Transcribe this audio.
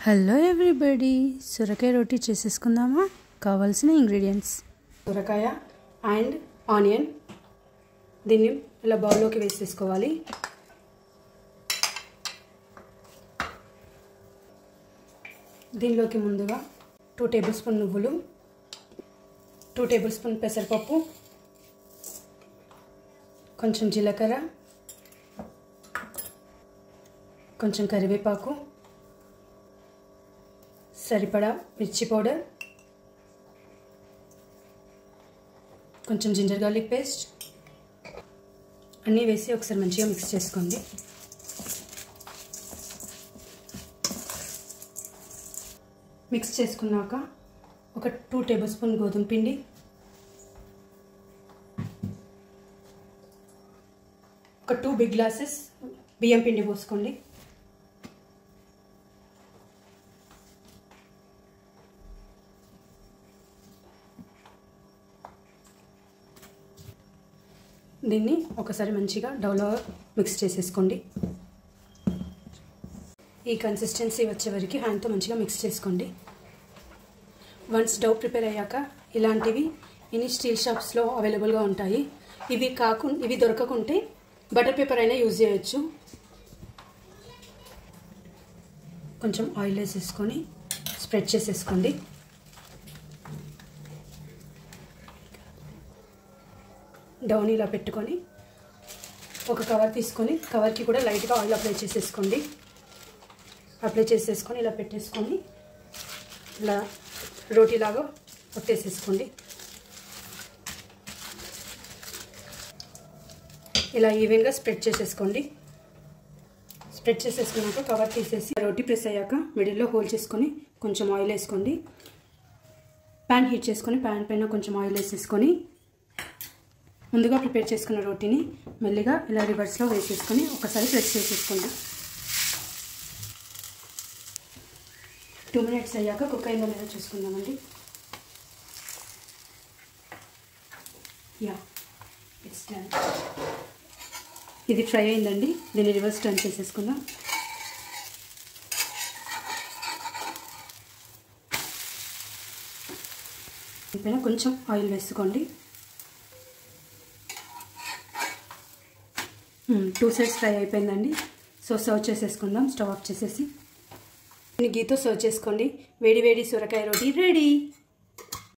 Hello everybody, సొరకాయ రోటీ చేసేసుకుందామా? కావాల్సిన ingredients: సొరకాయ అండ్ ఆనియన్. దీన్ని ఇలా బౌల్లోకి వేసేసుకోవాలి. దీనిలోకి ముందుగా 2 టేబుల్ స్పూన్ నువ్వులు, 2 టేబుల్ స్పూన్ పెసరపప్పు, కొంచెం జీలకర్ర, కొంచెం కరివేపాకు, సరిపడా మిర్చి పౌడర్, కొంచెం జింజర్ గార్లిక్ పేస్ట్ అన్నీ వేసి ఒకసారి మంచిగా మిక్స్ చేసుకోండి. మిక్స్ చేసుకున్నాక ఒక 2 టేబుల్ స్పూన్ గోధుమ పిండి, ఒక 2 బిగ్ గ్లాసెస్ బియ్యం పిండి పోసుకోండి. దీన్ని ఒకసారి మంచిగా డౌలో మిక్స్ చేసేసుకోండి. ఈ కన్సిస్టెన్సీ వచ్చే వరకు హ్యాండ్తో మంచిగా మిక్స్ చేసుకోండి. వన్స్ డౌ ప్రిపేర్ అయ్యాక ఇలాంటివి ఇన్ని స్టీల్ షాప్స్లో అవైలబుల్గా ఉంటాయి. ఇవి దొరకకుంటే బటర్ పేపర్ అయినా యూజ్ చేయొచ్చు. కొంచెం ఆయిల్ వేసేసుకొని స్ప్రెడ్ చేసేసుకోండి. డౌన్ ఇలా పెట్టుకొని ఒక కవర్ తీసుకొని కవర్కి కూడా లైట్గా ఆయిల్ అప్లై చేసేసుకోండి. అప్లై చేసేసుకొని ఇలా పెట్టేసుకొని ఇలా రోటీలాగా ఒత్తేసేసుకోండి. ఇలా ఈవెన్గా స్ప్రెడ్ చేసేసుకోండి. స్ప్రెడ్ చేసేసుకున్నాక కవర్ తీసేసి రోటీ ప్రెస్ అయ్యాక మిడిల్లో హోల్ చేసుకొని కొంచెం ఆయిల్ వేసుకోండి. ప్యాన్ హీట్ చేసుకొని ప్యాన్ పైన కొంచెం ఆయిల్ వేసేసుకొని ముందుగా ప్రిపేర్ చేసుకున్న రోటీని మెల్లిగా ఇలా రివర్స్లో వేసేసుకొని ఒకసారి ప్రెస్ చేసేసుకోండి. 2 మినిట్స్ అయ్యాక కుక్ అయిందో లేదో చూసుకుందామండి. It's done. ఇది ఫ్రై అయిందండి. దీన్ని రివర్స్ టర్న్ చేసేసుకుందాం. దీనిపైన కొంచెం ఆయిల్ వేసుకోండి. 2 సైడ్స్ ఫ్రై అయిపోయిందండి. సో సర్వ్ చేసేసుకుందాం. స్టవ్ ఆఫ్ చేసేసి దీన్ని గీతో సర్వ్ చేసుకోండి. వేడి వేడి సొరకాయ రోటీ రెడీ.